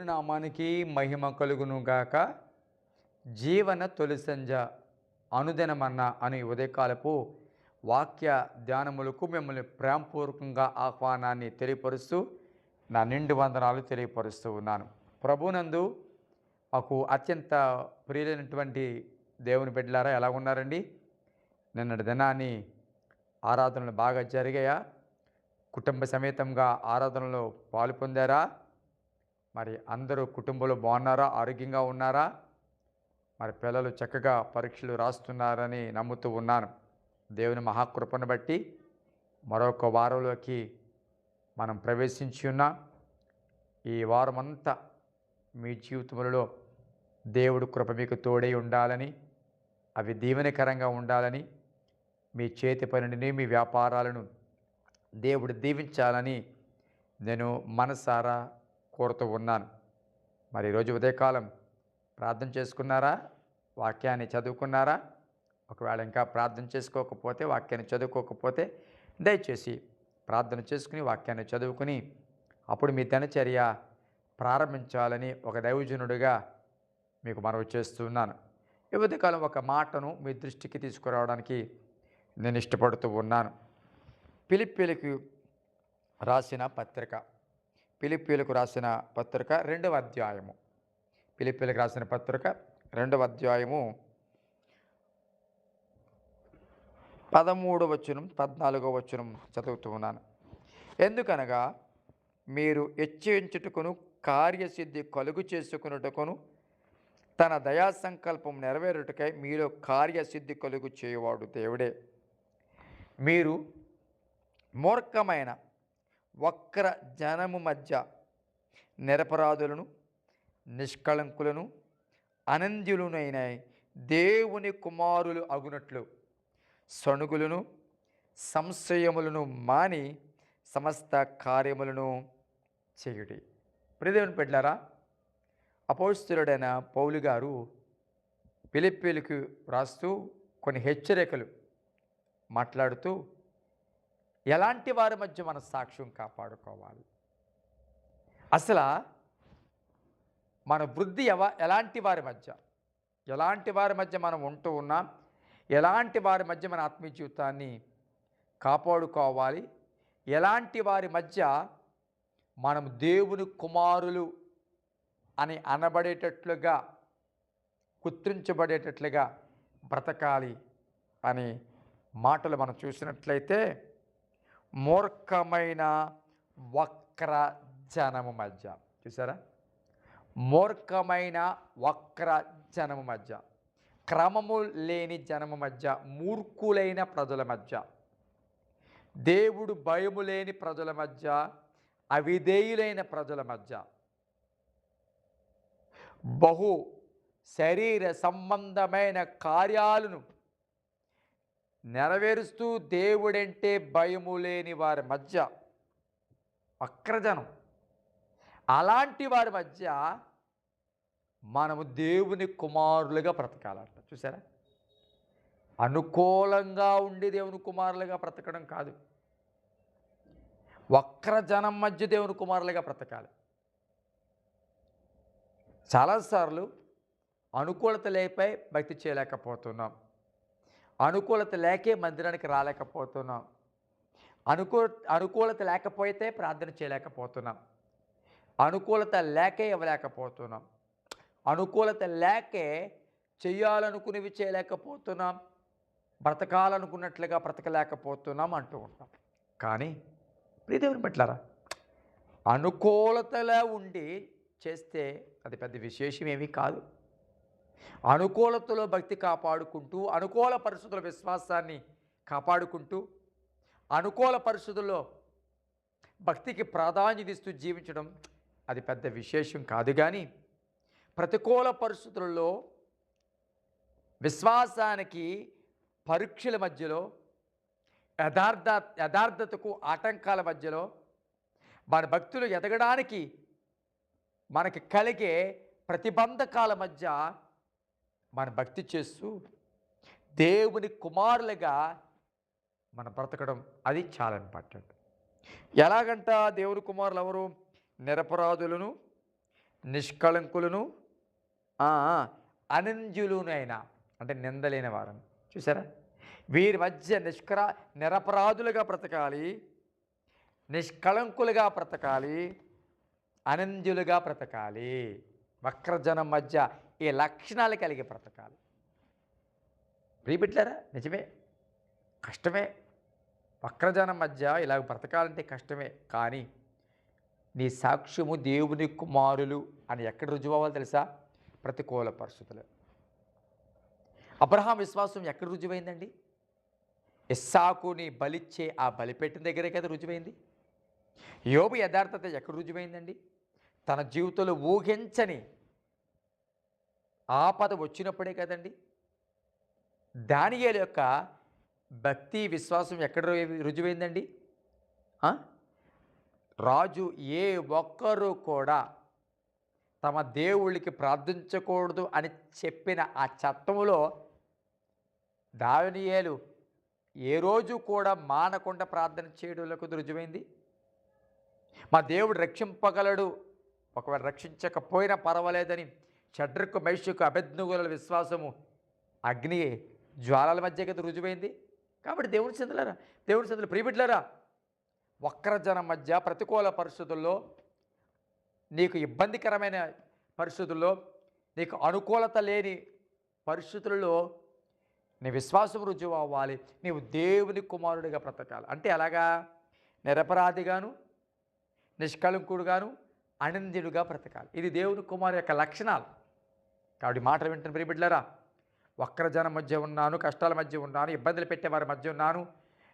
నామానికి మహిమ కలుగును గాక. జీవన తొలి సంధ్య అనుదినమన్న అని ఉదయకాలపు వాక్య ధ్యానములకు మిమ్మల్ని ప్రేమపూర్వకంగా ఆహ్వానాన్ని తెలియపరుస్తూ నా నిండు వందనాలు తెలియపరుస్తూ ఉన్నాను. ప్రభునందు మాకు అత్యంత ప్రియులైనటువంటి దేవుని బిడ్డలారా ఎలా ఉన్నారండి? నిన్నటి దినాన్ని ఆరాధనలు బాగా జరిగాయా? కుటుంబ సమేతంగా ఆరాధనలో పాలు పొందారా? మరి అందరూ కుటుంబంలో బాగున్నారా? ఆరోగ్యంగా ఉన్నారా? మరి పిల్లలు చక్కగా పరీక్షలు రాస్తున్నారని నమ్ముతూ ఉన్నాను. దేవుని మహాకృపను బట్టి మరొక వారంలోకి మనం ప్రవేశించి ఉన్నాం. ఈ వారమంతా మీ జీవితంలో దేవుడు కృప మీకు తోడై ఉండాలని, అవి దీవెనకరంగా ఉండాలని, మీ చేతి పనిని మీ వ్యాపారాలను దేవుడు దీవించాలని నేను మనసారా కోరుతూ ఉన్నాను. మరి ఈరోజు ఉదయకాలం ప్రార్థన చేసుకున్నారా? వాక్యాన్ని చదువుకున్నారా? ఒకవేళ ఇంకా ప్రార్థన చేసుకోకపోతే, వాక్యాన్ని చదువుకోకపోతే దయచేసి ప్రార్థన చేసుకుని వాక్యాన్ని చదువుకుని అప్పుడు మీ దినచర్య ప్రారంభించాలని ఒక దైవజనుడిగా మీకు మనవి చేస్తున్నాను. ఈ ఉదయకాలం ఒక మాటను మీ దృష్టికి తీసుకురావడానికి నేను ఇష్టపడుతూ ఉన్నాను. ఫిలిప్పీలకు రాసిన పత్రిక 2వ అధ్యాయము. ఫిలిప్పీలకు రాసిన పత్రిక 2వ అధ్యాయము 13వ వచనం 14వ వచనం చదువుతూ ఉన్నాను. ఎందుకనగా మీరు హెచ్చించుటకును కార్యసిద్ధి కలుగు చేసుకున్నటకును తన దయా సంకల్పం నెరవేరుటకై మీలో కార్యసిద్ధి కలుగు చేయవాడు దేవుడే. మీరు మూర్ఖమైన వక్ర జనము మధ్య నిరపరాధులను, నిష్కళంకులను, అనంద్యులనైన దేవుని కుమారులు అగునట్లు సణుగులను సంశయములను మాని సమస్త కార్యములను చేయుడి. ప్రియదేవుని బిడ్డలారా, అపోస్తలుడైన పౌలు గారు ఫిలిప్పీలకు రాస్తూ కొన్ని హెచ్చరికలు మాట్లాడుతూ ఎలాంటి వారి మధ్య మన సాక్ష్యం కాపాడుకోవాలి, అసలు మన వృద్ధి ఎలాంటి వారి మధ్య మనం ఉంటూ ఉన్నాం, ఎలాంటి వారి మధ్య మన ఆత్మీయ జీవితాన్ని కాపాడుకోవాలి, ఎలాంటి వారి మధ్య మనం దేవుని కుమారులు అని అనబడేటట్లుగా, గుర్తించబడేటట్లుగా బ్రతకాలి అనే మాటలు మనం చూసినట్లయితే, మూర్ఖమైన వక్ర జనము మధ్య, చూసారా? మూర్ఖమైన వక్ర జనము మధ్య, క్రమము లేని జనము మధ్య, మూర్ఖులైన ప్రజల మధ్య, దేవుడు భయము లేని ప్రజల మధ్య, అవిధేయులైన ప్రజల మధ్య, బహు శరీర సంబంధమైన కార్యాలను నెరవేరుస్తూ దేవుడంటే భయము లేని వారి మధ్య వక్రజనం, అలాంటి వారి మధ్య మనము దేవుని కుమారులుగా బ్రతకాలంట. చూసారా? అనుకూలంగా ఉండి దేవుని కుమారులుగా బ్రతకడం కాదు, వక్రజనం మధ్య దేవుని కుమారులుగా బ్రతకాలి. చాలాసార్లు అనుకూలత లేపై భక్తి చేయలేకపోతున్నాం, అనుకూలత లేకే మందిరానికి రాలేకపోతున్నాం, అనుకూలత లేకపోతే ప్రార్థన చేయలేకపోతున్నాం, అనుకూలత లేకే ఇవ్వలేకపోతున్నాం, అనుకూలత లేకే చెయ్యాలనుకునేవి చేయలేకపోతున్నాం, బ్రతకాలనుకున్నట్లుగా బ్రతకలేకపోతున్నాం అంటూ ఉంటాం. కానీ ప్రియదేవుని బిడ్డలారా, అనుకూలతలో ఉండి చేస్తే అది పెద్ద విశేషమేమీ కాదు. అనుకూలతలో భక్తి కాపాడుకుంటూ, అనుకూల పరిస్థితుల విశ్వాసాన్ని కాపాడుకుంటూ, అనుకూల పరిస్థితుల్లో భక్తికి ప్రాధాన్యత ఇస్తూ జీవించడం అది పెద్ద విశేషం కాదు. కానీ ప్రతికూల పరిస్థితులలో విశ్వాసానికి పరీక్షల మధ్యలో, యథార్థతకు ఆటంకాల మధ్యలో మన భక్తులు ఎదగడానికి మనకి కలిగే ప్రతిబంధకాల మధ్య మన భక్తి చేస్తూ దేవుని కుమారులుగా మన బ్రతకడం అది చాలా ఇంపార్టెంట్. ఎలాగంట దేవుని కుమారులు ఎవరు? నిరపరాధులను, నిష్కళంకులను ఆ, ఆ, అనంజులునైన అంటే నిందలేని వారని. చూసారా? వీరి మధ్య నిరపరాధులుగా బ్రతకాలి, నిష్కళంకులుగా బ్రతకాలి, అనంజులుగా బ్రతకాలి. వక్రజనం మధ్య ఈ లక్షణాలు కలిగి బ్రతకాలి. ప్రియబిడ్డలారా, నిజమే, కష్టమే. వక్రజనం మధ్య ఇలాగ బ్రతకాలంటే కష్టమే. కానీ నీ సాక్ష్యము దేవుని కుమారులు అని ఎక్కడ రుజువు అవ్వాలి తెలుసా? ప్రతికూల పరిస్థితులు. అబ్రహాం విశ్వాసం ఎక్కడ రుజువైందండి? ఇస్సాకుని బలిచ్చే ఆ బలిపెట్టిన దగ్గరే కదా రుజువైంది. యోబు యథార్థత ఎక్కడ రుజువైందండి? తన జీవితంలో ఊహించని ఆపద వచ్చినప్పుడే కదండి. దానియేలు యొక్క భక్తి విశ్వాసం ఎక్కడ రుజువైందండి? రాజు ఏ ఒక్కరూ కూడా తమ దేవుళ్ళకి ప్రార్థించకూడదు అని చెప్పిన ఆ చట్టములో దానియేలు ఏ రోజు కూడా మానకుండా ప్రార్థన చేయడంలో రుజువైంది. మా దేవుడు రక్షింపగలడు, ఒకవేళ రక్షించకపోయినా పర్వాలేదని షడ్రకు మేషకు అబేద్నెగోల విశ్వాసము అగ్ని జ్వాలల మధ్య కదా రుజువైంది. కాబట్టి దేవుని సందులు ప్రియబిడ్డలారా, వక్రజనం మధ్య ప్రతికూల పరిస్థితుల్లో, నీకు ఇబ్బందికరమైన పరిస్థితుల్లో, నీకు అనుకూలత లేని పరిస్థితులలో నీ విశ్వాసం రుజువు అవ్వాలి. నీవు దేవుని కుమారుడిగా బ్రతకాలి. అంటే అలాగా నిరపరాధిగాను, నిష్కళంకుడుగాను, అనంద్యుడుగా బ్రతకాలి. ఇది దేవుని కుమారు యొక్క లక్షణాలు. కాబట్టి మాటలు వింటున్న ప్రియబిడ్డలారా, వక్రజనం మధ్య ఉన్నాను, కష్టాల మధ్య ఉన్నాను, ఇబ్బందులు పెట్టేవారి మధ్య ఉన్నాను,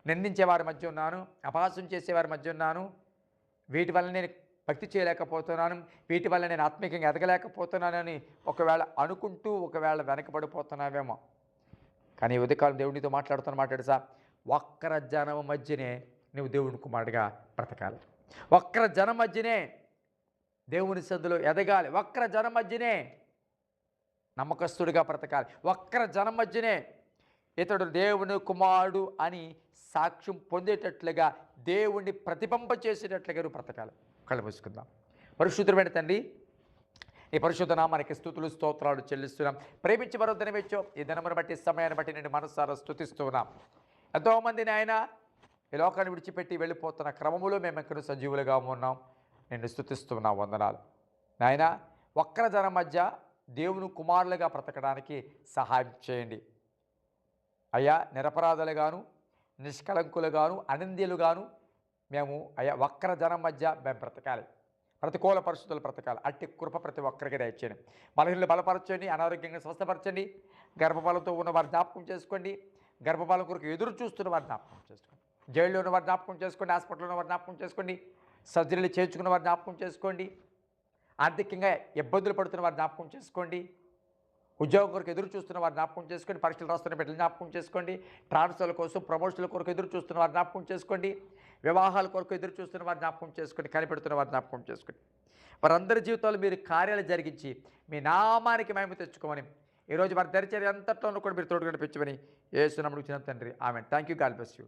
నిందించేవారి మధ్య ఉన్నాను, అపహాస్యం చేసేవారి మధ్య ఉన్నాను, వీటి వల్ల నేను భక్తి చేయలేకపోతున్నాను, వీటి వల్ల నేను ఆత్మీయంగా ఎదగలేకపోతున్నానని ఒకవేళ అనుకుంటూ ఒకవేళ వెనకబడిపోతున్నావేమో. కానీ ఉదయకాలం దేవునితో మాట్లాడుతాడు సార్, వక్రజనం మధ్యనే నువ్వు దేవుని కుమారుడిగా బ్రతకాలి. వక్రజనం మధ్యనే దేవుని సందులో ఎదగాలి. వక్రజనం మధ్యనే నమ్మకస్తుడిగా బ్రతకాలి. వక్రజనం మధ్యనే ఇతడు దేవుని కుమారుడు అని సాక్ష్యం పొందేటట్లుగా, దేవుణ్ణి ప్రతిబింబ చేసేటట్లుగా నువ్వు బ్రతకాలి. కళ్ళు మూసుకుందాం. పరిశుద్ధమైన తండ్రి, ఈ పరిశుద్ధ నామానికి స్తుతులు స్తోత్రాలు చెల్లిస్తున్నాం. ప్రేమించి మరో దినమిచ్చో ఈ దినమును బట్టి సమయాన్ని బట్టి నేను మనసారా స్తుతిస్తున్నాం. ఎంతోమందిని ఆయన ఈ లోకాన్ని విడిచిపెట్టి వెళ్ళిపోతున్న క్రమములో మేము ఎక్కడ సజీవులుగా ఉన్నాం. నేను స్తుతిస్తున్నాం. వందనాలు నాయన. వక్రజనం మధ్య దేవుని కుమారులుగా బ్రతకడానికి సహాయం చేయండి అయ్యా. నిరపరాధులుగాను, నిష్కళంకులుగాను, అనంద్యులుగాను మేము అయ్యా వక్రజనం మధ్య మేము బ్రతకాలి. ప్రతికూల పరిస్థితులు బ్రతకాలి. అట్టి కృప ప్రతి ఒక్కరికి దయచేయండి. బలహీనలు బలపరచండి, అనారోగ్యంగా స్వస్థపరచండి. గర్భఫలంతో ఉన్న వారి జ్ఞాపకం చేసుకోండి. గర్భఫలం కొరకు ఎదురు చూస్తున్న వారి జ్ఞాపకం చేసుకోండి. జైల్లో ఉన్న వారి జ్ఞాపకం చేసుకోండి. హాస్పిటల్లో ఉన్న వారి జ్ఞాపకం చేసుకోండి. సర్జరీలు చేయించుకున్న వారి జ్ఞాపకం చేసుకోండి. ఆర్థికంగా ఇబ్బందులు పడుతున్న వారి జ్ఞాపకం చేసుకోండి. ఉద్యోగం కొరకు ఎదురు చూస్తున్న వారి జ్ఞాపకం చేసుకోండి. పరీక్షలు రాస్తున్న బిడ్డలు జ్ఞాపకం చేసుకోండి. ట్రాన్స్ఫర్ల కోసం, ప్రమోషన్ల కొరకు ఎదురు చూస్తున్న వారి జ్ఞాపకం చేసుకోండి. వివాహాల కొరకు ఎదురు చూస్తున్న వారి జ్ఞాపకం చేసుకోండి. కనిపెడుతున్న వారి జ్ఞాపకం చేసుకోండి. వారందరి జీవితాలు మీరు కార్యాలు జరిగించి మీ నామానికి మహిమ తెచ్చుకోమని, ఈరోజు వారి దరిచర్య అంతట్లోనూ కూడా మీరు తోడుగా నడిపించమని యేసు నామమున అడుగుచున్నాను తండ్రి. ఆమేన్. Thank you. God bless you.